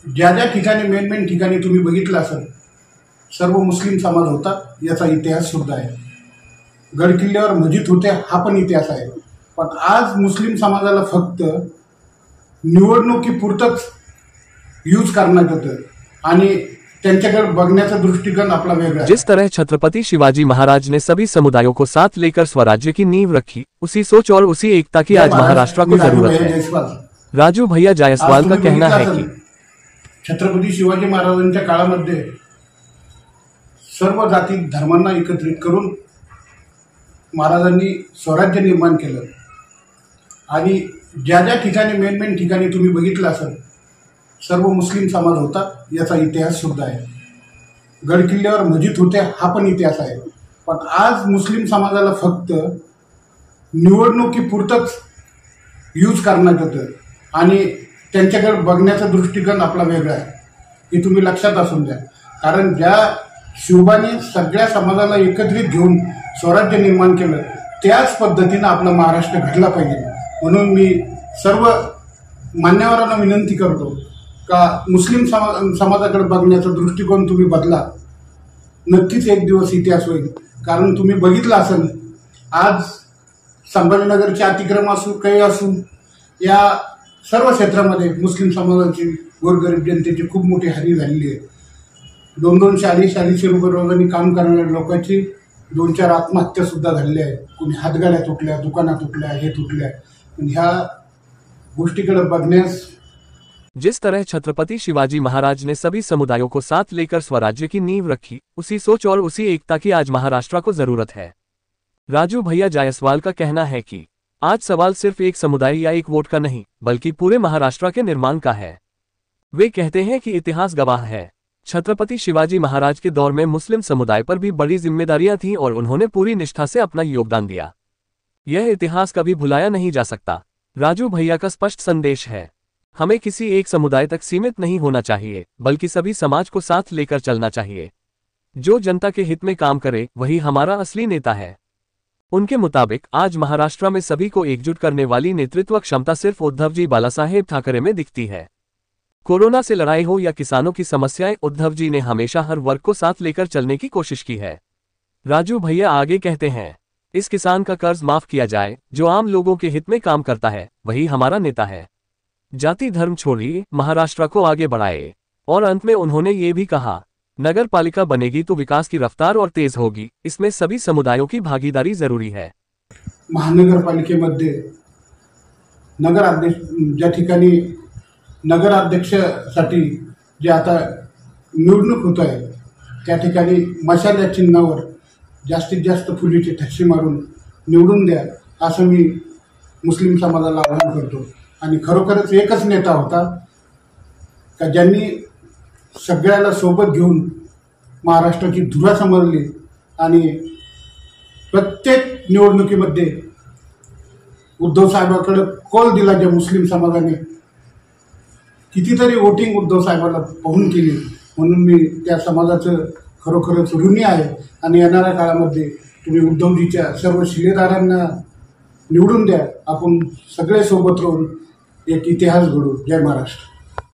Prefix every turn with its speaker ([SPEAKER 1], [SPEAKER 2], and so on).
[SPEAKER 1] ज्या ज्या ठिकाणी मेन ठिकाणी तुम्ही बघितलं असेल सर्व मुस्लिम समाज होता, याचा इतिहास सुद्धा आहे. गडकिल्ल्यावर मस्जिद होते हा पण इतिहास आहे. पण आज मुस्लिम समाजाला फक्त निवडणुकीपुरतंच यूज करण्यात येतं आणि त्यांच्याकडे बघण्याचा दृष्टिकोन अपना वेगळा है.
[SPEAKER 2] जिस तरह छत्रपति शिवाजी महाराज ने सभी समुदायों को साथ लेकर स्वराज्य की नींव रखी, उसी सोच और उसी एकता की आज महाराष्ट्र को जरूरत है. राजू भैया जायसवाल का कहना है कि
[SPEAKER 1] छत्रपति शिवाजी महाराजांच्या काळामध्ये सर्व जाती धर्मांना एकत्रित करून महाराजांनी स्वराज्य निर्माण केलं आणि ज्या ज्या ठिकाणी मेन ठिकाणी तुम्ही बघितलं असेल सर्व मुस्लिम समाज होता, याचा इतिहास सुद्धा आहे. गडकिल्ल्यावर मस्जिद होते हा पण इतिहास आहे. पण आज मुस्लिम समाजाला फक्त निवडणुकीपुरतंच यूज करण्यात येतं आणि त्यांच्याकडे बघण्याचा दृष्टिकोन आपला वेगळा आहे. हे तुम्ही लक्षात असून द्या. कारण ज्या शिवबाने सगळ्या समाजाला एकत्रित घेऊन स्वराज्य निर्माण केलं त्याच पद्धतीनं आपला महाराष्ट्र घडला पाहिजे. म्हणून मी सर्व मान्यवरांना विनंती करतो का मुस्लिम समाजाकडे बघण्याचा दृष्टिकोन तुम्ही बदला. नक्कीच एक दिवस इतिहास होईल. कारण तुम्ही बघितलं असेल आज संभाजीनगरचे अतिक्रम असू काही असू या सर्व क्षेत्रामध्ये मुस्लिम समाजाची गोरगरीब जनतेची खूप मोठी हानी झालेली आहे. 200 अडीचशे रुपये रोजाने काम करणाऱ्या लोकांची 2-4 आत्महत्या सुद्धा झालेल्या आहेत. कोणी हातगाड्या तुटल्या, दुकाना तुटल्या, हे तुटल्या. पण ह्या गोष्टीकडे बघण्यास
[SPEAKER 2] जिस तरह छत्रपति शिवाजी महाराज ने सभी समुदायों को साथ लेकर स्वराज्य की नींव रखी, उसी सोच और उसी एकता की आज महाराष्ट्र को जरूरत है. राजू भैया जायसवाल का कहना है कि आज सवाल सिर्फ एक समुदाय या एक वोट का नहीं, बल्कि पूरे महाराष्ट्र के निर्माण का है. वे कहते हैं कि इतिहास गवाह है, छत्रपति शिवाजी महाराज के दौर में मुस्लिम समुदाय पर भी बड़ी जिम्मेदारियां थीं और उन्होंने पूरी निष्ठा से अपना योगदान दिया. यह इतिहास कभी भुलाया नहीं जा सकता. राजू भैया का स्पष्ट संदेश है, हमें किसी एक समुदाय तक सीमित नहीं होना चाहिए, बल्कि सभी समाज को साथ लेकर चलना चाहिए. जो जनता के हित में काम करे वही हमारा असली नेता है. उनके मुताबिक आज महाराष्ट्र में सभी को एकजुट करने वाली नेतृत्व क्षमता सिर्फ उद्धव जी बालासाहेब ठाकरे में दिखती है. कोरोना से लड़ाई हो या किसानों की समस्याएं, उद्धव जी ने हमेशा हर वर्ग को साथ लेकर चलने की कोशिश की है. राजू भैया आगे कहते हैं, इस किसान का कर्ज माफ किया जाए, जो आम लोगों के हित में काम करता है वही हमारा नेता है. जाति धर्म छोड़िए, महाराष्ट्र को आगे बढ़ाए. और अंत में उन्होंने ये भी कहा, नगर पालिका बनेगी तो विकास की रफ्तार और तेज होगी. इसमें सभी समुदायों की भागीदारी जरूरी है.
[SPEAKER 1] महानगरपालिकेमध्ये नगराध्यक्ष ज्या ठिकाणी नगराध्यक्षासाठी जे आता निवडणूक होत आहे त्या ठिकाणी मशाल या चिन्हावर जास्तीत जास्त फुलीचे ठसे मारून निवडून द्या असं मी मुस्लिम समाजाला आवाहन करतो. आणि खरोखरच एकच नेता होता का ज्यांनी सगळ्याला सोबत घेऊन महाराष्ट्राची धुरा सांभाळली आणि प्रत्येक निवडणुकीमध्ये उद्धव साहेबांकडे कौल दिला. ज्या मुस्लिम समाजाने कितीतरी वोटिंग उद्धव साहेबांना पाहून केली. म्हणून मी त्या समाजाचं खरोखरच ऋणी आहे. आणि येणाऱ्या काळामध्ये तुम्ही उद्धवजीच्या सर्व शिलेदारांना निवडून द्या. आपण सगळे सोबत राहून एक इतिहास घडू. जय महाराष्ट्र.